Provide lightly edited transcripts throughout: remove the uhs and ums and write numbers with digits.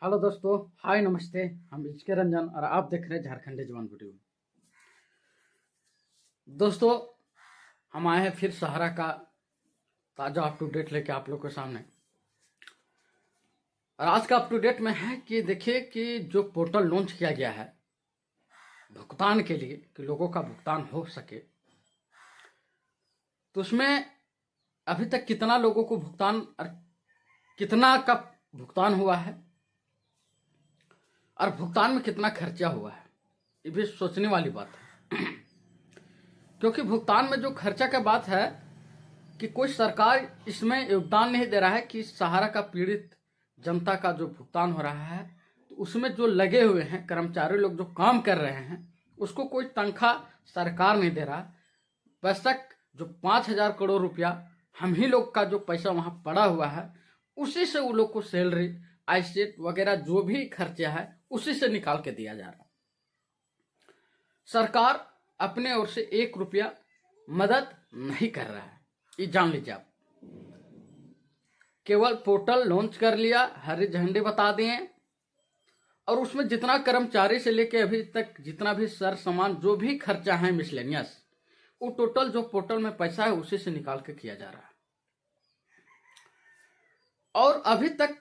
Hello दोस्तों, हाय नमस्ते। हम इसके रंजन और आप देख रहे हैं झारखंडी जवान वीडियो। दोस्तों, हम आए हैं फिर सहारा का ताज़ा अप टू डेट लेके आप लोग के सामने। और आज का अप टू डेट में है कि देखिए कि जो पोर्टल लॉन्च किया गया है भुगतान के लिए कि लोगों का भुगतान हो सके, तो उसमें अभी तक कितना लोगों को भुगतान और कितना का भुगतान हुआ है और भुगतान में कितना खर्चा हुआ है, ये भी सोचने वाली बात है। क्योंकि भुगतान में जो खर्चा का बात है कि कोई सरकार इसमें योगदान नहीं दे रहा है कि सहारा का पीड़ित जनता का जो भुगतान हो रहा है, तो उसमें जो लगे हुए हैं कर्मचारी लोग जो काम कर रहे हैं उसको कोई तनख्वाह सरकार नहीं दे रहा। बेशक जो 5,000 करोड़ रुपया हम ही लोग का जो पैसा वहाँ पड़ा हुआ है उसी से वो लोग को सैलरी आईसेट वगैरह जो भी खर्चा है उसी से निकाल के दिया जा रहा है। सरकार अपने ओर से 1 रुपया मदद नहीं कर रहा है, ये जान लीजिए आप। केवल पोर्टल लॉन्च कर लिया, हरी झंडे बता दिए और उसमें जितना कर्मचारी से लेके अभी तक जितना भी सर सामान जो भी खर्चा है मिसलेनियस, वो टोटल जो पोर्टल में पैसा है उसी से निकाल के किया जा रहा है। और अभी तक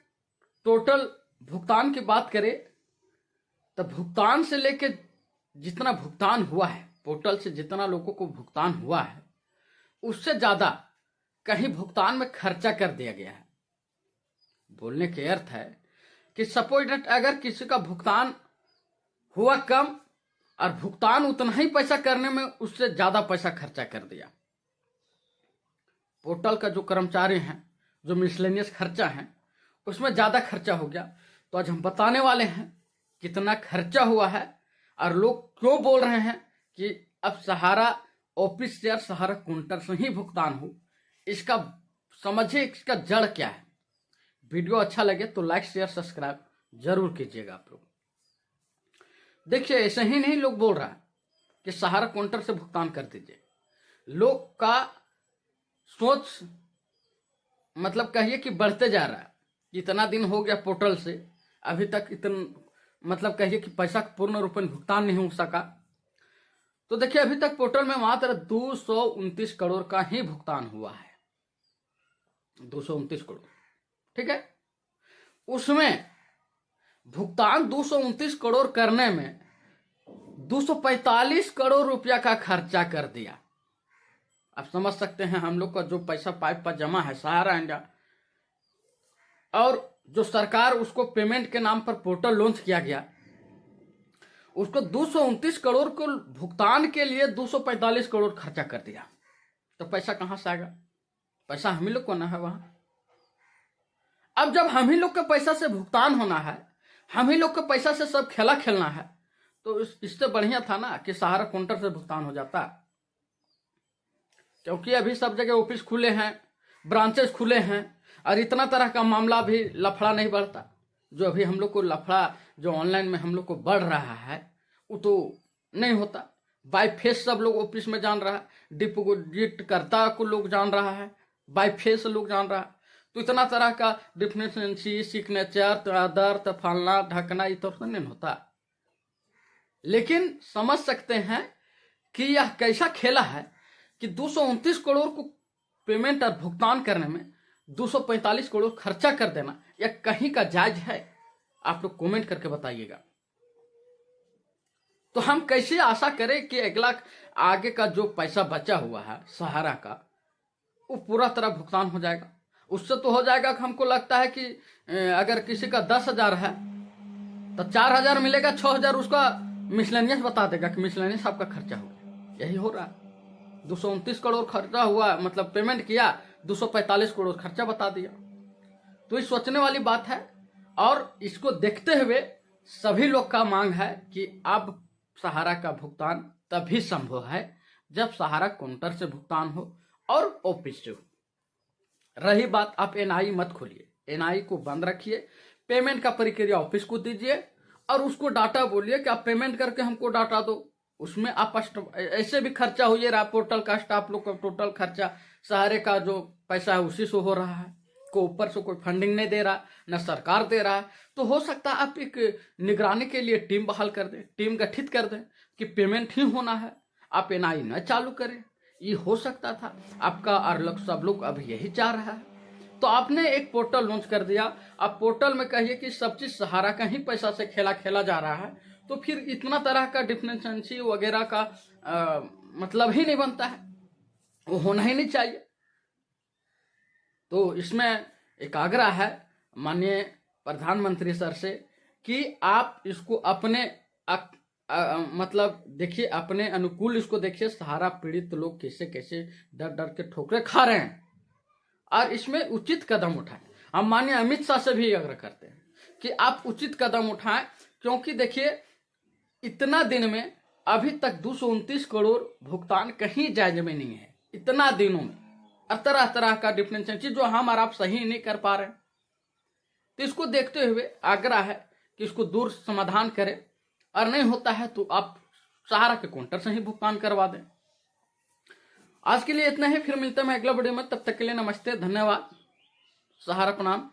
टोटल भुगतान की बात करें तो भुगतान से लेके जितना भुगतान हुआ है, पोर्टल से जितना लोगों को भुगतान हुआ है उससे ज्यादा कहीं भुगतान में खर्चा कर दिया गया है। बोलने के अर्थ है कि सपोज डेट अगर किसी का भुगतान हुआ कम और भुगतान उतना ही पैसा करने में उससे ज्यादा पैसा खर्चा कर दिया। पोर्टल का जो कर्मचारी हैं, जो मिसलेनियस खर्चा है उसमें ज्यादा खर्चा हो गया। तो आज हम बताने वाले हैं कितना खर्चा हुआ है और लोग क्यों बोल रहे हैं कि अब सहारा ऑफिस से और सहारा काउंटर से ही भुगतान हो। इसका समझिए, इसका जड़ क्या है। वीडियो अच्छा लगे तो लाइक शेयर सब्सक्राइब जरूर कीजिएगा आप लोग। देखिए, ऐसे ही नहीं लोग बोल रहा है कि सहारा काउंटर से भुगतान कर दीजिए। लोग का सोच मतलब कहिए कि बढ़ते जा रहा है। इतना दिन हो गया पोर्टल से, अभी तक इतना मतलब कहिए कि पैसा पूर्ण रूप में भुगतान नहीं हो सका। तो देखिए, अभी तक पोर्टल में मात्र 229 करोड़ का ही भुगतान हुआ है। 229 करोड़, ठीक है। उसमें भुगतान 229 करोड़ करने में 245 करोड़ रुपया का खर्चा कर दिया। आप समझ सकते हैं हम लोग का जो पैसा पाइप पर जमा है सहारा इंडिया, और जो सरकार उसको पेमेंट के नाम पर पोर्टल लॉन्च किया गया, उसको 229 करोड़ को भुगतान के लिए 245 करोड़ खर्चा कर दिया। तो पैसा कहां से आएगा? पैसा हम ही लोग को ना है वहां। अब जब हम ही लोग के पैसा से भुगतान होना है, हम ही लोग के पैसा से सब खेला खेलना है, तो इससे बढ़िया था ना कि सहारा काउंटर से भुगतान हो जाता। क्योंकि अभी सब जगह ऑफिस खुले हैं, ब्रांचेस खुले हैं और इतना तरह का मामला भी लफड़ा नहीं बढ़ता। जो अभी हम लोग को लफड़ा जो ऑनलाइन में हम लोग को बढ़ रहा है वो तो नहीं होता। बाय फेस सब लोग ऑफिस में जान रहा है, डिपोजिट करता को लोग जान रहा है, बाय फेस लोग जान रहा है। तो इतना तरह का डिफिनेंसी सिग्नेचर आदर फलना ढकना ये तो नहीं होता। लेकिन समझ सकते हैं कि यह कैसा खेला है कि 229 करोड़ को पेमेंट और भुगतान करने में 245 करोड़ खर्चा कर देना या कहीं का जायज है? आप लोग कमेंट करके बताइएगा। तो हम कैसे आशा करें कि अगला आगे का जो पैसा बचा हुआ है सहारा का वो पूरा तरह भुगतान हो जाएगा। उससे तो हो जाएगा कि हमको लगता है कि अगर किसी का 10,000 है तो 4,000 मिलेगा, 6,000 उसका मिसलेनियस बता देगा कि मिसलेनियस आपका खर्चा हो गया। यही हो रहा है। 229 करोड़ खर्चा हुआ, मतलब पेमेंट किया, 245 करोड़ खर्चा बता दिया। तो ये सोचने वाली बात है। और इसको देखते हुए सभी लोग का मांग है कि अब सहारा का भुगतान तभी संभव है जब सहारा काउंटर से भुगतान हो और ऑफिस से हो। रही बात, आप एनआई मत खोलिए, एनआई को बंद रखिए। पेमेंट का प्रक्रिया ऑफिस को दीजिए और उसको डाटा बोलिए कि आप पेमेंट करके हमको डाटा दो। उसमें आप ऐसे भी खर्चा हो रहा, पोर्टल का स्टाफ लोग का टोटल खर्चा सहारे का जो पैसा है उसी से हो रहा है। को ऊपर से कोई फंडिंग नहीं दे रहा, न सरकार दे रहा है, तो हो सकता है आप एक निगरानी के लिए टीम बहाल कर दें, टीम गठित कर दें कि पेमेंट ही होना है, आप एनआई न चालू करें। ये हो सकता था आपका, और लोग सब लोग अब यही चाह रहा है। तो आपने एक पोर्टल लॉन्च कर दिया, आप पोर्टल में कहिए कि सब चीज सहारा का ही पैसा से खेला जा रहा है, तो फिर इतना तरह का डिफरेंशिएशन वगैरह का मतलब ही नहीं बनता है, वो होना ही नहीं चाहिए। तो इसमें एक आग्रह है माननीय प्रधानमंत्री सर से कि आप इसको अपने मतलब देखिए, अपने अनुकूल इसको देखिए, सहारा पीड़ित लोग कैसे कैसे डर डर के ठोकरे खा रहे हैं, और इसमें उचित कदम उठाएं। हम माननीय अमित शाह से भी आग्रह करते हैं कि आप उचित कदम उठाएं, क्योंकि देखिए इतना दिन में अभी तक 229 करोड़ भुगतान कहीं जायज में नहीं है, इतना दिनों में, और तरह तरह का डिफरेंशिएशन जो हम और आप सही नहीं कर पा रहे। तो इसको देखते हुए आग्रह है कि इसको दूर समाधान करें, और नहीं होता है तो आप सहारा के काउंटर से ही भुगतान करवा दें। आज के लिए इतना ही, फिर मिलते हैं अगला वीडियो में, तब तक के लिए नमस्ते, धन्यवाद, सहारा प्रणाम।